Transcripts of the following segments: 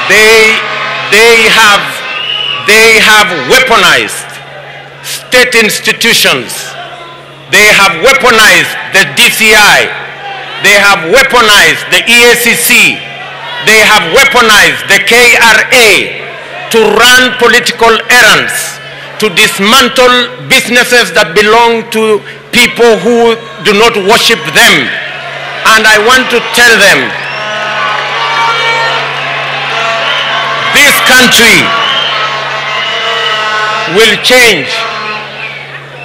they have weaponized state institutions. They have weaponized the DCI. They have weaponized the EACC. They have weaponized the KRA to run political errands, to dismantle businesses that belong to people who do not worship them. And I want to tell them, this country will change.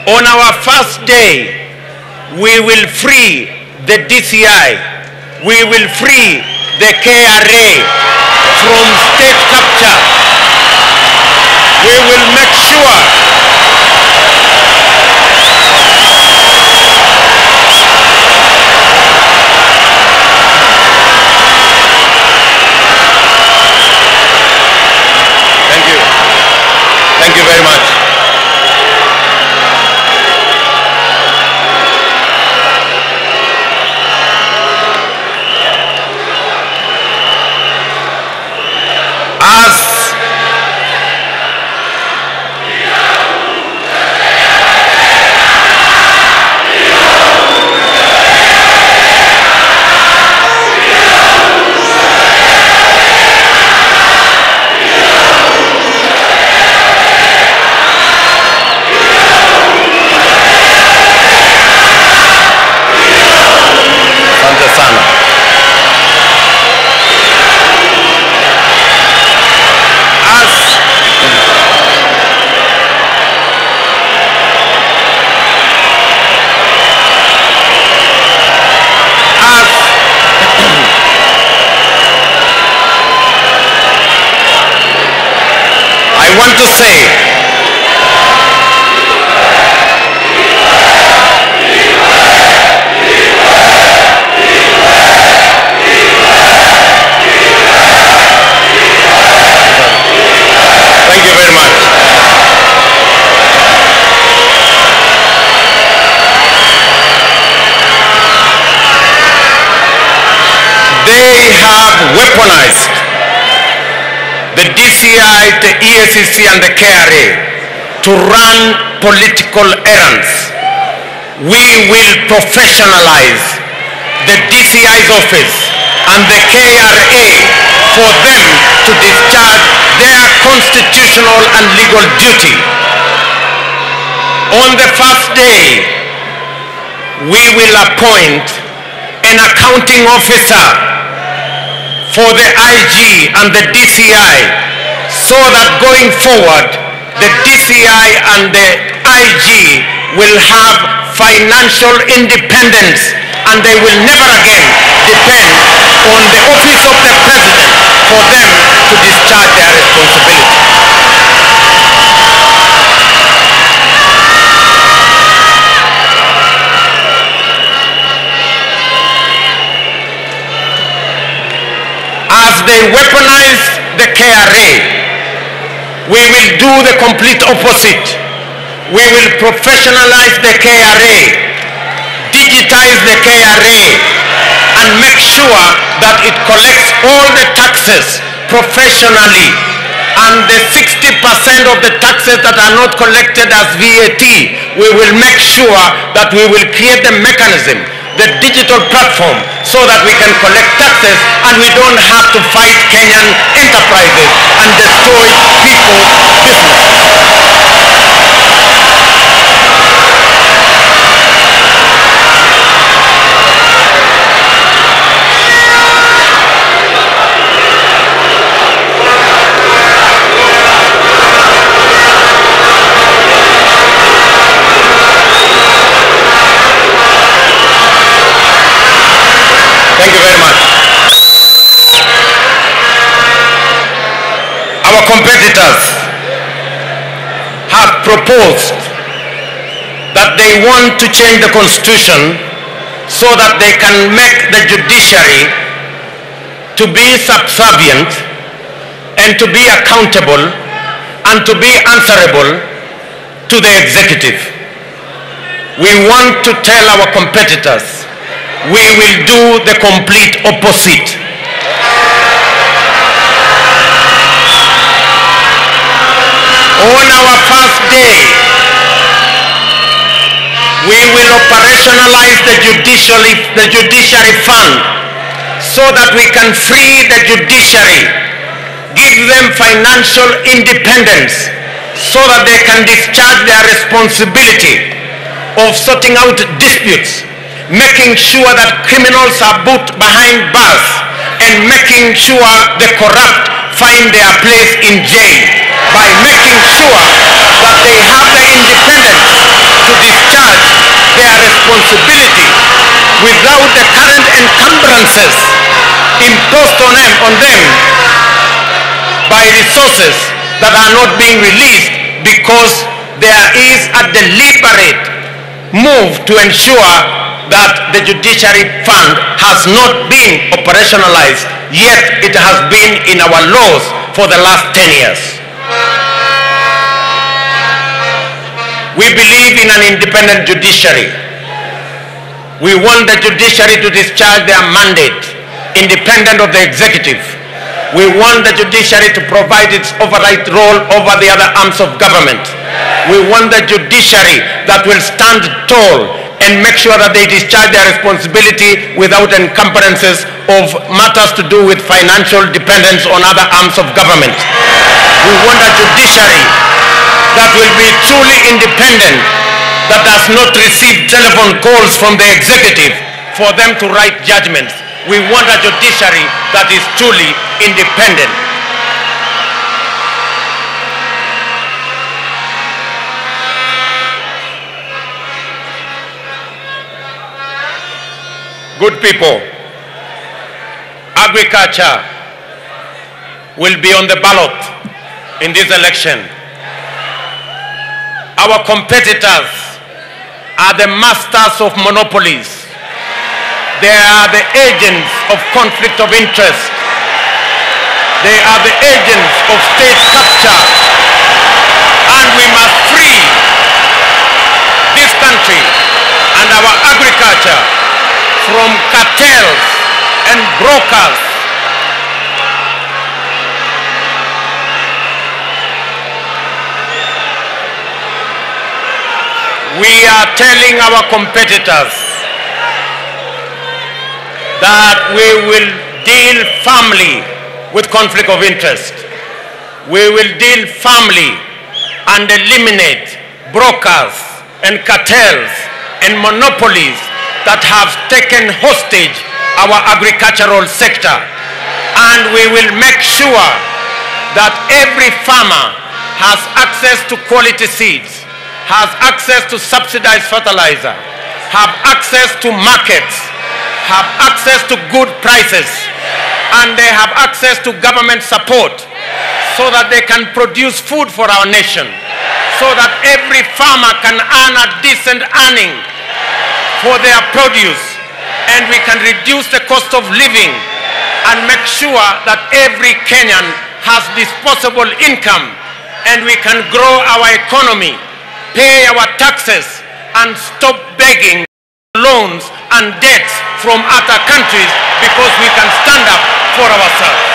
On our first day, we will free the DCI. We will free the KRA from state capture. We will make sure Thank you very much. I want to say, thank you very much. They have weaponized the DCI, the EACC and the KRA to run political errands. We will professionalize the DCI's office and the KRA for them to discharge their constitutional and legal duty. On the first day, we will appoint an accounting officer for the IG and the DCI, so that going forward, the DCI and the IG will have financial independence and they will never again depend on the office of the president for them to discharge their responsibility. As they weaponize the KRA, we will do the complete opposite. We will professionalize the KRA, digitize the KRA, and make sure that it collects all the taxes professionally. And the 60% of the taxes that are not collected as VAT, we will make sure that we will create the mechanism, the digital platform, so that we can collect taxes and we don't have to fight Kenyan enterprises and destroy people's businesses. Thank you very much. Our competitors have proposed that they want to change the constitution so that they can make the judiciary to be subservient and to be accountable and to be answerable to the executive. We want to tell our competitors, we will do the complete opposite. On our first day, we will operationalize the judiciary fund so that we can free the judiciary, give them financial independence so that they can discharge their responsibility of sorting out disputes, making sure that criminals are put behind bars, and making sure the corrupt find their place in jail, by making sure that they have the independence to discharge their responsibility without the current encumbrances imposed on them by resources that are not being released, because there is a deliberate move to ensure that the judiciary fund has not been operationalized, yet it has been in our laws for the last 10 years. We believe in an independent judiciary. We want the judiciary to discharge their mandate independent of the executive. We want the judiciary to provide its override role over the other arms of government. We want the judiciary that will stand tall and make sure that they discharge their responsibility without encumbrances of matters to do with financial dependence on other arms of government. We want a judiciary that will be truly independent, that does not receive telephone calls from the executive for them to write judgments. We want a judiciary that is truly independent. Good people, agriculture will be on the ballot in this election. Our competitors are the masters of monopolies. They are the agents of conflict of interest. They are the agents of state capture. And we must free this country and our agriculture from cartels and brokers. We are telling our competitors that we will deal firmly with conflict of interest. We will deal firmly and eliminate brokers and cartels and monopolies that have taken hostage our agricultural sector. And we will make sure that every farmer has access to quality seeds, has access to subsidized fertilizer, have access to markets, have access to good prices, and they have access to government support so that they can produce food for our nation, so that every farmer can earn a decent earning for their produce, and we can reduce the cost of living and make sure that every Kenyan has disposable income, and we can grow our economy, pay our taxes, and stop begging loans and debts from other countries, because we can stand up for ourselves.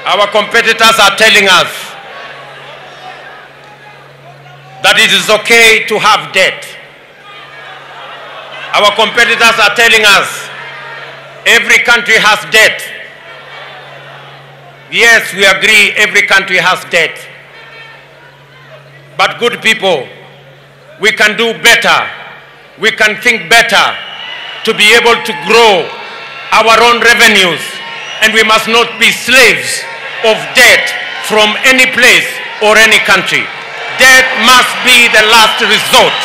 Our competitors are telling us that it is okay to have debt. Our competitors are telling us every country has debt. Yes, we agree every country has debt. But good people, we can do better. We can think better to be able to grow our own revenues, and we must not be slaves of debt from any place or any country. Debt must be the last resort.